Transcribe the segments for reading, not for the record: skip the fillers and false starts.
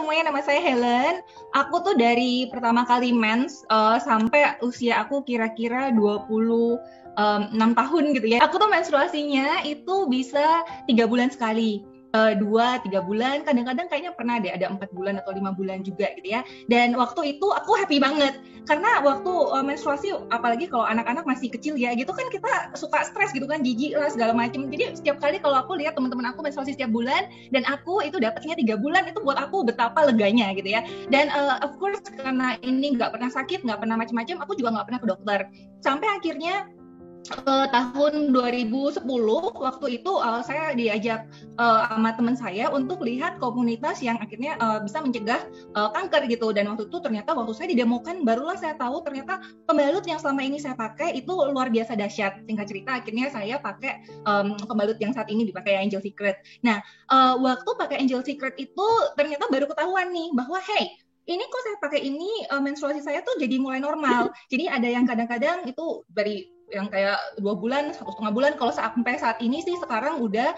semuanya, nama saya Helen. Aku tuh dari pertama kali mens sampai usia aku kira-kira 26 tahun gitu ya. Aku tuh menstruasinya itu bisa 3 bulan sekali. 2-3 bulan, kadang-kadang kayaknya pernah deh ada 4 bulan atau 5 bulan juga gitu ya. Dan waktu itu aku happy banget karena waktu menstruasi, apalagi kalau anak-anak masih kecil ya, gitu kan kita suka stres gitu kan, jijik lah segala macem. Jadi setiap kali kalau aku lihat teman-teman aku menstruasi setiap bulan dan aku itu dapatnya 3 bulan, itu buat aku betapa leganya gitu ya. Dan of course karena ini nggak pernah sakit, nggak pernah macam-macam, aku juga nggak pernah ke dokter. Sampai akhirnya tahun 2010 waktu itu saya diajak sama teman saya untuk lihat komunitas yang akhirnya bisa mencegah kanker gitu. Dan waktu itu ternyata waktu saya didemokan barulah saya tahu ternyata pembalut yang selama ini saya pakai itu luar biasa dahsyat. Singkat cerita akhirnya saya pakai pembalut yang saat ini dipakai Angel Secret. Nah waktu pakai Angel Secret itu ternyata baru ketahuan nih bahwa hey, ini kok saya pakai ini menstruasi saya tuh jadi mulai normal. Jadi ada yang kadang-kadang itu dari yang kayak 2 bulan, 1,5 bulan. Kalau sampai saat ini sih sekarang udah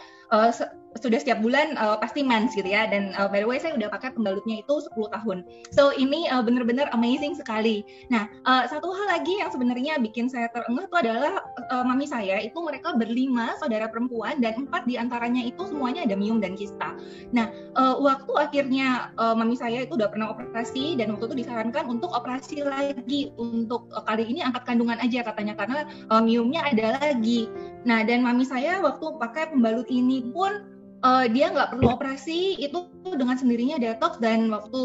sudah setiap bulan pasti mens gitu ya. Dan by the way saya udah pakai pembalutnya itu 10 tahun. So ini benar-benar amazing sekali. Nah satu hal lagi yang sebenarnya bikin saya terengah itu adalah mami saya itu mereka berlima saudara perempuan dan 4 diantaranya itu semuanya ada miom dan kista. Nah waktu akhirnya mami saya itu udah pernah operasi dan waktu itu disarankan untuk operasi lagi untuk kali ini angkat kandungan aja katanya karena miumnya ada lagi. Nah dan mami saya waktu pakai pembalut ini pun dia nggak perlu operasi, itu dengan sendirinya detox dan waktu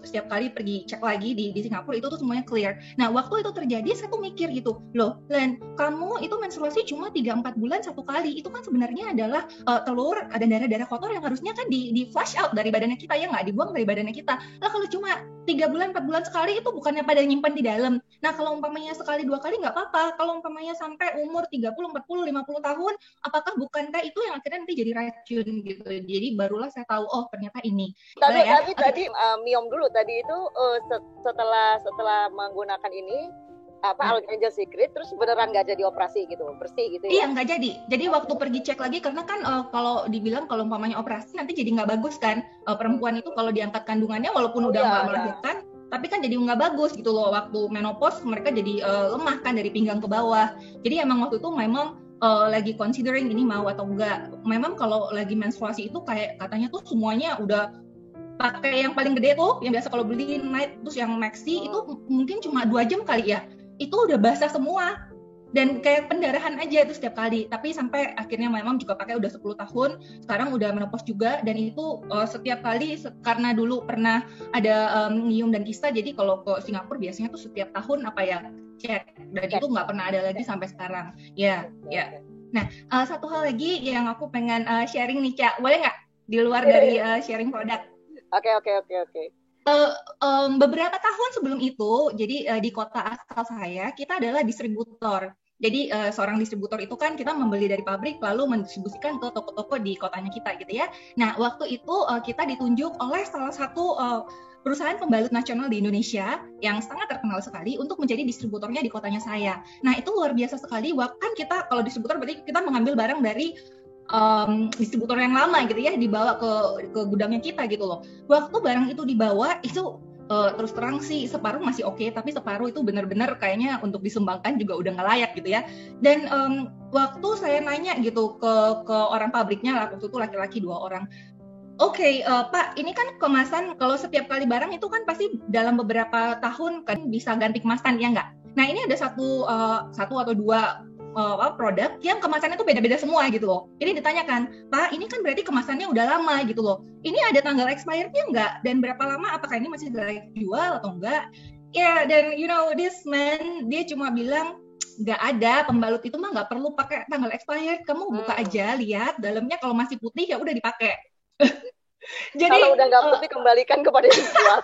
setiap kali pergi cek lagi di Singapura itu tuh semuanya clear. Nah waktu itu terjadi saya tuh mikir gitu, loh Len, kamu itu menstruasi cuma 3-4 bulan satu kali, itu kan sebenarnya adalah telur dan darah-darah kotor yang harusnya kan di flush out dari badannya kita ya, nggak dibuang dari badannya kita. Lah kalau cuma 3 bulan 4 bulan sekali itu bukannya pada nyimpan di dalam. Nah kalau umpamanya sekali 2 kali nggak apa-apa, kalau umpamanya sampai umur 30, 40, 50 tahun, apakah bukankah itu yang akhirnya nanti jadi racun gitu. Jadi barulah saya tahu oh ternyata ini. Tapi ya. tadi miom dulu tadi itu setelah menggunakan ini Angel Secret terus beneran nggak jadi operasi gitu, bersih gitu ya? Iya nggak jadi. Jadi waktu pergi cek lagi karena kan kalau dibilang kalau umpamanya operasi nanti jadi nggak bagus kan. Perempuan itu kalau diangkat kandungannya walaupun udah nggak melahirkan, tapi kan jadi nggak bagus gitu loh. Waktu menopause mereka jadi lemah kan dari pinggang ke bawah. Jadi emang waktu itu memang lagi considering ini mau atau enggak. Memang kalau lagi menstruasi itu kayak katanya tuh semuanya udah pakai yang paling gede tuh, yang biasa kalau beli night terus yang maxi itu mungkin cuma 2 jam kali ya. Itu udah basah semua. Dan kayak pendarahan aja itu setiap kali. Tapi sampai akhirnya memang juga pakai udah 10 tahun, sekarang udah menopause juga dan itu setiap kali karena dulu pernah ada miom dan kista, jadi kalau ke Singapura biasanya tuh setiap tahun cek dan itu nggak pernah ada lagi sampai sekarang. Ya. Nah, satu hal lagi yang aku pengen sharing nih, Cak. Boleh nggak di luar dari sharing produk? Oke. Beberapa tahun sebelum itu, jadi di kota asal saya, kita adalah distributor. Jadi seorang distributor itu kan kita membeli dari pabrik lalu mendistribusikan ke toko-toko di kotanya kita gitu ya. Nah, waktu itu kita ditunjuk oleh salah satu perusahaan pembalut nasional di Indonesia yang sangat terkenal sekali untuk menjadi distributornya di kotanya saya. Nah, itu luar biasa sekali. Kan kita kalau distributor berarti kita mengambil barang dari distributor yang lama gitu ya, dibawa ke gudangnya kita gitu loh. Waktu barang itu dibawa itu terus terang sih separuh masih oke, tapi separuh itu benar-benar kayaknya untuk disumbangkan juga udah nggak layak gitu ya. Dan waktu saya nanya gitu ke orang pabriknya lah, waktu itu laki-laki 2 orang. Oke, Pak, ini kan kemasan kalau setiap kali barang itu kan pasti dalam beberapa tahun kan bisa ganti kemasan ya nggak? Nah ini ada satu atau 2 produk yang kemasannya tuh beda-beda semua gitu loh. Ini ditanyakan, Pak, ini kan berarti kemasannya udah lama gitu loh. Ini ada tanggal expirednya nggak? Dan berapa lama? Apakah ini masih layak jual atau enggak? Ya, dan this man dia cuma bilang nggak ada, pembalut itu mah nggak perlu pakai tanggal expired. Kamu buka aja, lihat dalamnya kalau masih putih ya udah dipakai. Jadi kalau udah nggak putih kembalikan kepada yang jual.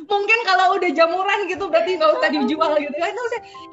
Mungkin kalau udah jamuran gitu berarti nggak usah dijual gitu kan.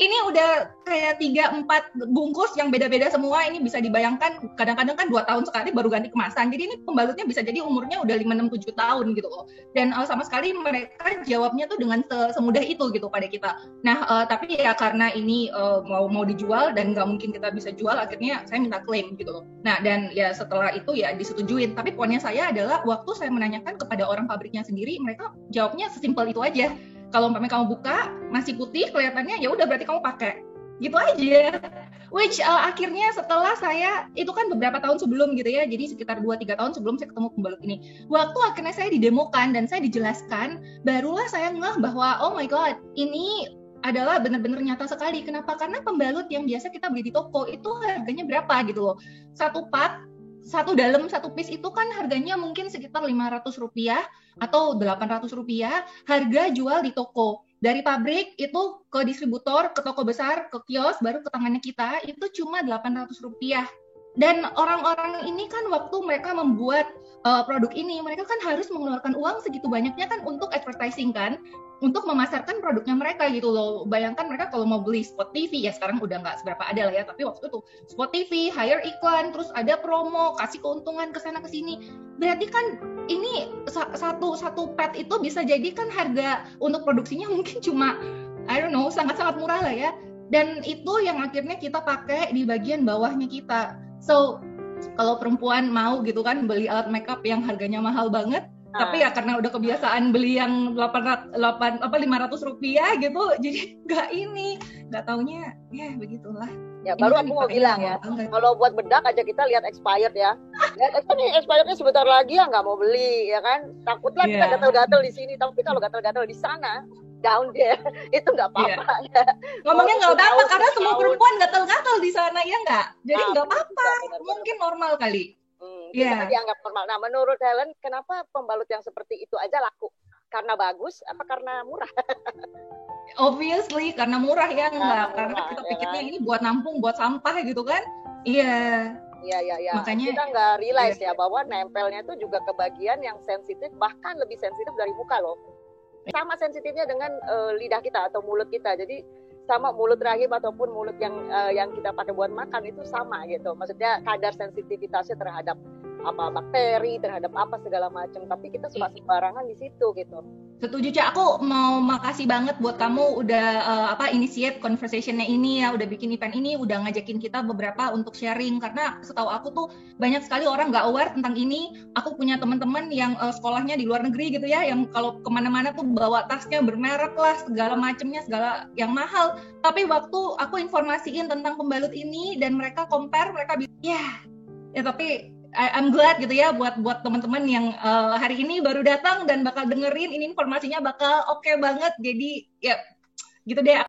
Ini udah kayak 3-4 bungkus yang beda-beda semua, ini bisa dibayangkan kadang-kadang kan 2 tahun sekali baru ganti kemasan. Jadi ini pembalutnya bisa jadi umurnya udah 5, 6, 7 tahun gitu loh. Dan sama sekali mereka jawabnya tuh dengan semudah itu gitu pada kita. Nah, tapi ya karena ini mau dijual dan nggak mungkin kita bisa jual, akhirnya saya minta klaim gitu loh. Nah, dan ya setelah itu ya disetujuin. Tapi poinnya saya adalah waktu saya menanyakan kepada orang pabriknya sendiri, mereka jawabnya sesimpel itu aja. Kalau umpamanya kamu buka masih putih kelihatannya, ya udah berarti kamu pakai. Gitu aja. Which akhirnya setelah saya, itu kan beberapa tahun sebelum gitu ya, jadi sekitar 2-3 tahun sebelum saya ketemu pembalut ini. Waktu akhirnya saya didemokan dan saya dijelaskan, barulah saya ngeh bahwa oh my god, ini adalah benar-benar nyata sekali. Kenapa? Karena pembalut yang biasa kita beli di toko itu harganya berapa gitu loh. Satu part, satu dalam, satu piece itu kan harganya mungkin sekitar Rp500 atau Rp800. Harga jual di toko. Dari pabrik itu ke distributor, ke toko besar, ke kios, baru ke tangannya kita, itu cuma Rp800. Dan orang-orang ini kan waktu mereka membuat produk ini, mereka kan harus mengeluarkan uang segitu banyaknya kan untuk advertising kan, untuk memasarkan produknya mereka gitu loh. Bayangkan mereka kalau mau beli spot TV, ya sekarang udah nggak seberapa ada lah ya, tapi waktu itu spot TV, hire iklan, terus ada promo, kasih keuntungan ke sana ke sini. Berarti kan ini satu pet itu bisa jadi kan harga untuk produksinya mungkin cuma I don't know, sangat-sangat murah lah ya. Dan itu yang akhirnya kita pakai di bagian bawahnya kita. So kalau perempuan mau gitu kan beli alat makeup yang harganya mahal banget, tapi ya karena udah kebiasaan beli yang Rp500 gitu, jadi nggak taunya ya begitulah. Ya baru aku mau bilang ya, kalau buat bedak aja kita lihat expired ya. Ini expirednya sebentar lagi ya nggak mau beli ya kan, takutlah kita gatal-gatal di sini, tapi kalau gatal-gatal di sana down deh, itu nggak apa-apa. Ya. Ngomongnya nggak apa-apa karena semua perempuan gatal-gatal di sana ya nggak, jadi nggak apa-apa, mungkin normal kali. Kita dianggap normal. Nah, menurut Helen, kenapa pembalut yang seperti itu aja laku? Karena bagus, apa karena murah? Obviously karena murah ya, nggak karena kita pikirnya ini buat nampung, buat sampah gitu kan? Iya. Iya. Makanya kita nggak realize ya bahwa nempelnya itu juga ke bagian yang sensitif, bahkan lebih sensitif dari muka loh. Sama sensitifnya dengan lidah kita atau mulut kita. Jadi sama mulut rahim ataupun mulut yang kita pakai buat makan itu sama gitu. Maksudnya kadar sensitivitasnya terhadap apa bakteri, terhadap apa segala macam. Tapi kita suka sembarangan di situ gitu. Setuju, Cak. Aku mau makasih banget buat kamu udah initiate conversation-nya ini ya, udah bikin event ini, udah ngajakin kita beberapa untuk sharing, karena setahu aku tuh banyak sekali orang nggak aware tentang ini. Aku punya teman-teman yang sekolahnya di luar negeri gitu ya, yang kalau kemana-mana tuh bawa tasnya bermerek lah, segala macemnya, segala yang mahal. Tapi waktu aku informasiin tentang pembalut ini dan mereka compare, mereka bilang, ya tapi I'm glad gitu ya buat teman-teman yang hari ini baru datang dan bakal dengerin ini, informasinya bakal oke banget. Jadi ya gitu deh.